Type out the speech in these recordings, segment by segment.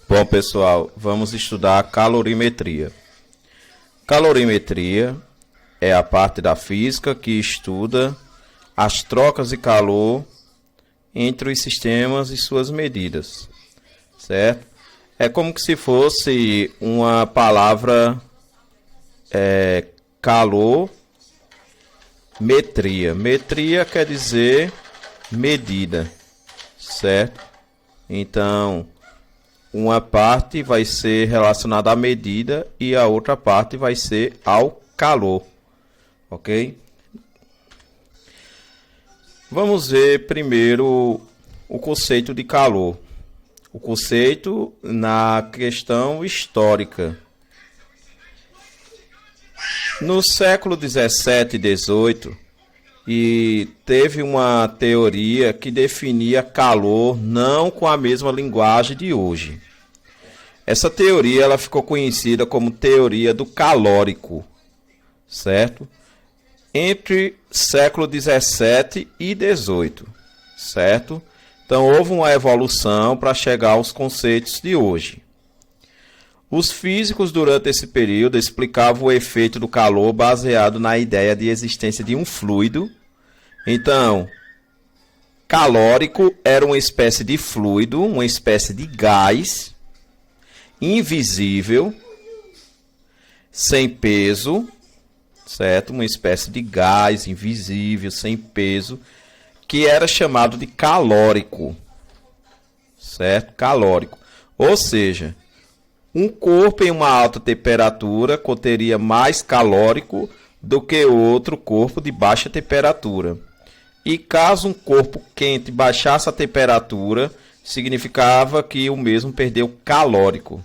Bom, pessoal, vamos estudar calorimetria. Calorimetria é a parte da física que estuda as trocas de calor entre os sistemas e suas medidas, certo? É como que se fosse uma palavra calorimetria. Metria quer dizer medida, certo? Então, uma parte vai ser relacionada à medida e a outra parte vai ser ao calor, ok? Vamos ver primeiro o conceito de calor. O conceito na questão histórica. No século 17 e 18, teve uma teoria que definia calor não com a mesma linguagem de hoje. Essa teoria ela ficou conhecida como teoria do calórico, certo? Entre século 17 e 18, certo? Então houve uma evolução para chegar aos conceitos de hoje. Os físicos durante esse período explicavam o efeito do calor baseado na ideia de existência de um fluido. Então, calórico era uma espécie de fluido, uma espécie de gás invisível, sem peso, certo? Uma espécie de gás invisível, sem peso, que era chamado de calórico, certo? Calórico. Ou seja, um corpo em uma alta temperatura conteria mais calórico do que outro corpo de baixa temperatura. E caso um corpo quente baixasse a temperatura, significava que o mesmo perdeu calórico,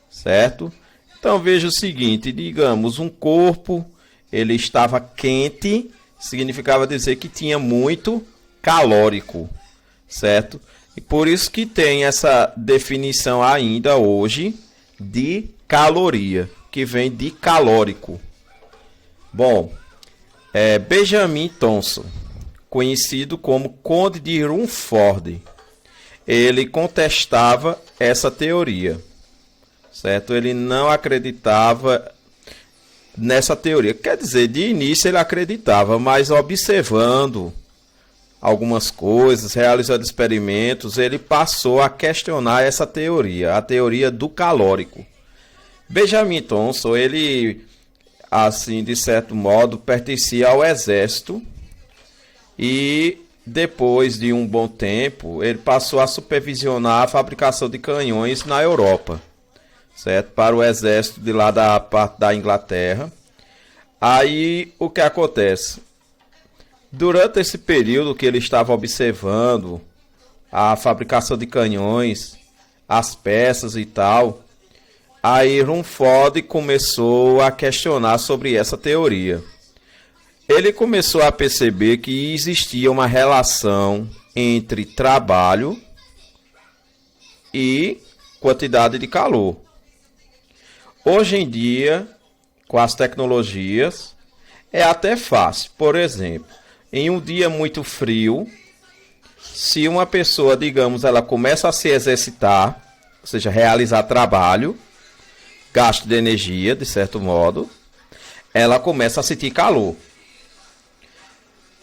certo? Então veja o seguinte, digamos, um corpo ele estava quente, significava dizer que tinha muito calórico, certo? E por isso que tem essa definição ainda hoje de caloria, que vem de calórico. Bom, Benjamin Thompson, conhecido como Conde de Rumford, ele contestava essa teoria, certo? Ele não acreditava nessa teoria. Quer dizer, de início ele acreditava, mas observando algumas coisas, realizando experimentos, ele passou a questionar essa teoria, a teoria do calórico. Benjamin Thompson, ele, assim, de certo modo, pertencia ao exército e depois de um bom tempo, ele passou a supervisionar a fabricação de canhões na Europa, certo? Para o exército de lá da parte da Inglaterra. Aí, o que acontece? Durante esse período que ele estava observando a fabricação de canhões, as peças e tal, aí Rumford começou a questionar sobre essa teoria. Ele começou a perceber que existia uma relação entre trabalho e quantidade de calor. Hoje em dia, com as tecnologias, é até fácil. Por exemplo, em um dia muito frio, se uma pessoa, digamos, ela começa a se exercitar, ou seja, realizar trabalho, gasto de energia, de certo modo, ela começa a sentir calor.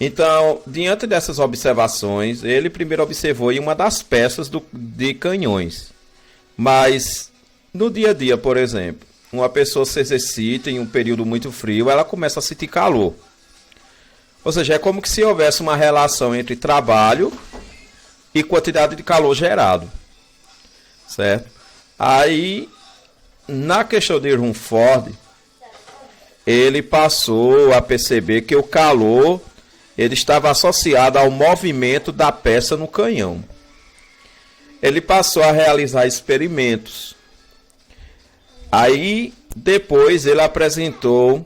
Então, diante dessas observações, ele primeiro observou em uma das peças de canhões. Mas, no dia a dia, por exemplo, uma pessoa se exercita em um período muito frio, ela começa a sentir calor. Ou seja, é como se houvesse uma relação entre trabalho e quantidade de calor gerado, certo? Aí, na questão de Rumford, ele passou a perceber que o calor ele estava associado ao movimento da peça no canhão. Ele passou a realizar experimentos. Aí, depois, ele apresentou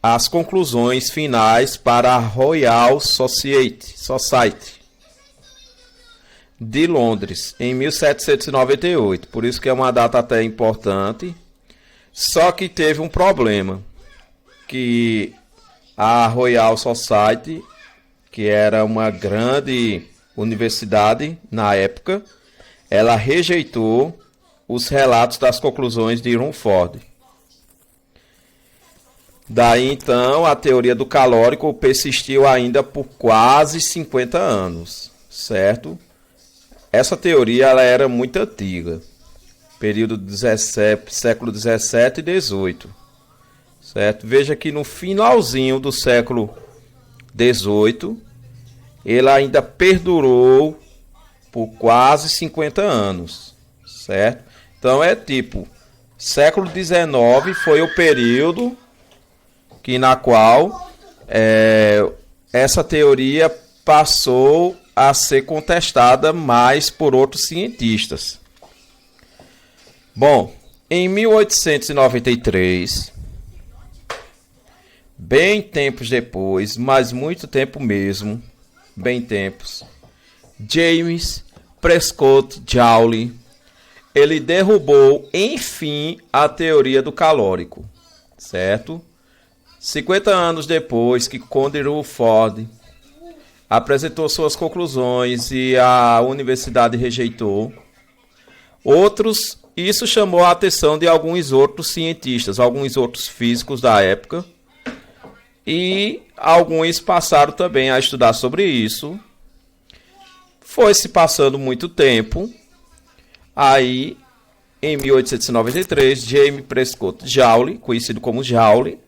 as conclusões finais para a Royal Society de Londres, em 1798. Por isso que é uma data até importante. Só que teve um problema, que a Royal Society, que era uma grande universidade na época, ela rejeitou os relatos das conclusões de Rumford. Daí então a teoria do calórico persistiu ainda por quase 50 anos, certo? Essa teoria ela era muito antiga, período 17, século 17 e 18, certo? Veja que no finalzinho do século 18, ele ainda perdurou por quase 50 anos, certo? Então é tipo, século 19 foi o período que na qual essa teoria passou a ser contestada mais por outros cientistas. Bom, em 1893, bem tempos depois, mas muito tempo mesmo, bem tempos, James Prescott Joule, ele derrubou, enfim, a teoria do calórico, certo? 50 anos depois que Conde Rutherford apresentou suas conclusões e a universidade rejeitou, isso chamou a atenção de alguns outros cientistas, alguns outros físicos da época, e alguns passaram também a estudar sobre isso. Foi se passando muito tempo, aí em 1893, James Prescott Joule, conhecido como Joule,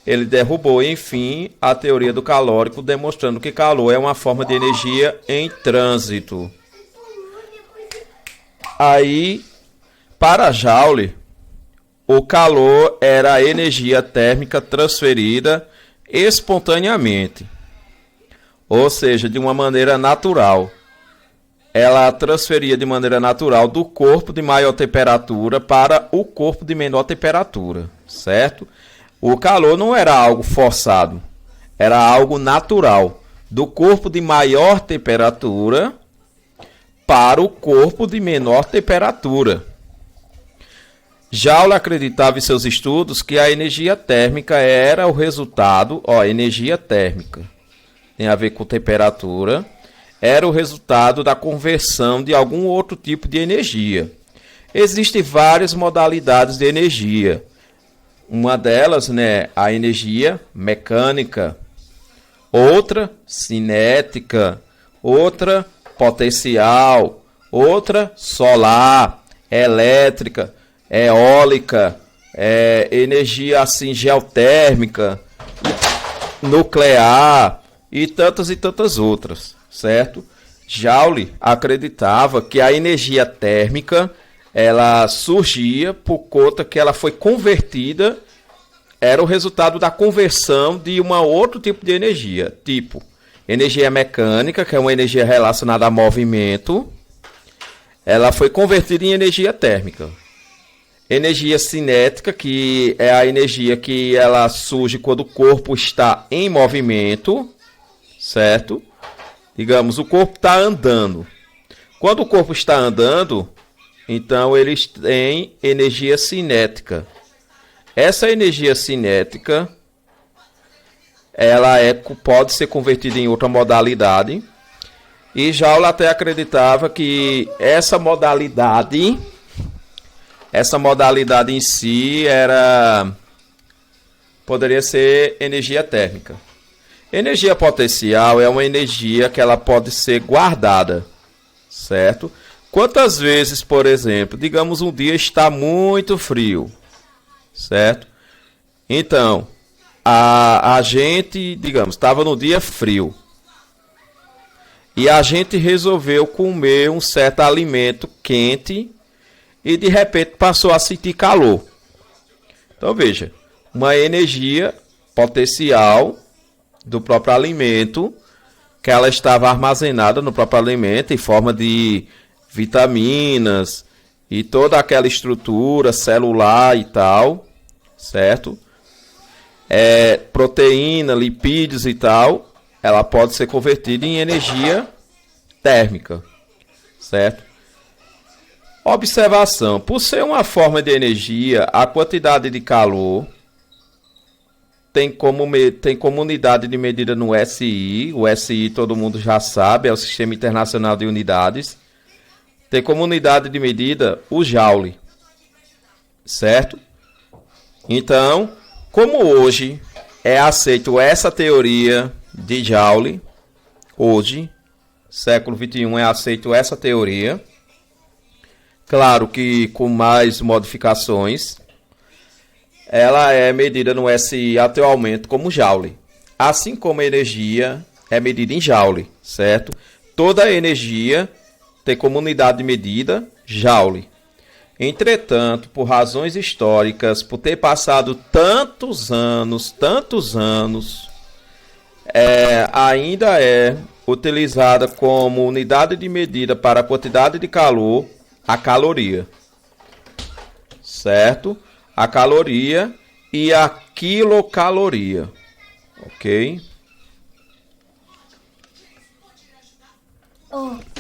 ele derrubou, enfim, a teoria do calórico, demonstrando que calor é uma forma de energia em trânsito. Aí, para Joule, o calor era a energia térmica transferida espontaneamente, ou seja, de uma maneira natural. Ela transferia de maneira natural do corpo de maior temperatura para o corpo de menor temperatura, certo? O calor não era algo forçado, era algo natural, do corpo de maior temperatura para o corpo de menor temperatura. Joule acreditava em seus estudos que a energia térmica era o resultado, energia térmica tem a ver com temperatura, era o resultado da conversão de algum outro tipo de energia. Existem várias modalidades de energia. Uma delas, a energia mecânica, outra cinética, outra potencial, outra solar, elétrica, eólica, energia assim geotérmica, nuclear e tantas outras, certo? Joule acreditava que a energia térmica ela surgia por conta que ela foi convertida, era o resultado da conversão de um outro tipo de energia, tipo energia mecânica, que é uma energia relacionada a movimento, ela foi convertida em energia térmica. Energia cinética, que é a energia que ela surge quando o corpo está em movimento, certo? Digamos, o corpo está andando. Quando o corpo está andando, então eles têm energia cinética. Essa energia cinética, ela pode ser convertida em outra modalidade. E Joule até acreditava que essa modalidade em si poderia ser energia térmica. Energia potencial é uma energia que ela pode ser guardada, certo? Quantas vezes, por exemplo, digamos um dia está muito frio, certo? Então, a gente, digamos, estava no dia frio e a gente resolveu comer um certo alimento quente e de repente passou a sentir calor. Então veja, uma energia potencial do próprio alimento, que ela estava armazenada no próprio alimento em forma de vitaminas e toda aquela estrutura celular e tal, certo? Proteína, lipídios e tal, ela pode ser convertida em energia térmica, certo? Observação: por ser uma forma de energia, a quantidade de calor tem como unidade de medida no SI. O SI todo mundo já sabe, é o Sistema Internacional de Unidades. tem como unidade de medida o joule, certo? Então, como hoje é aceito essa teoria de Joule, hoje, século XXI, é aceito essa teoria, claro que com mais modificações, ela é medida no SI atualmente como Joule, assim como a energia é medida em Joule, certo? Toda a energia tem como unidade de medida Joule. Entretanto, por razões históricas, por ter passado tantos anos, ainda é utilizada como unidade de medida para a quantidade de calor, a caloria. Certo? A caloria e a quilocaloria. Ok? Oh.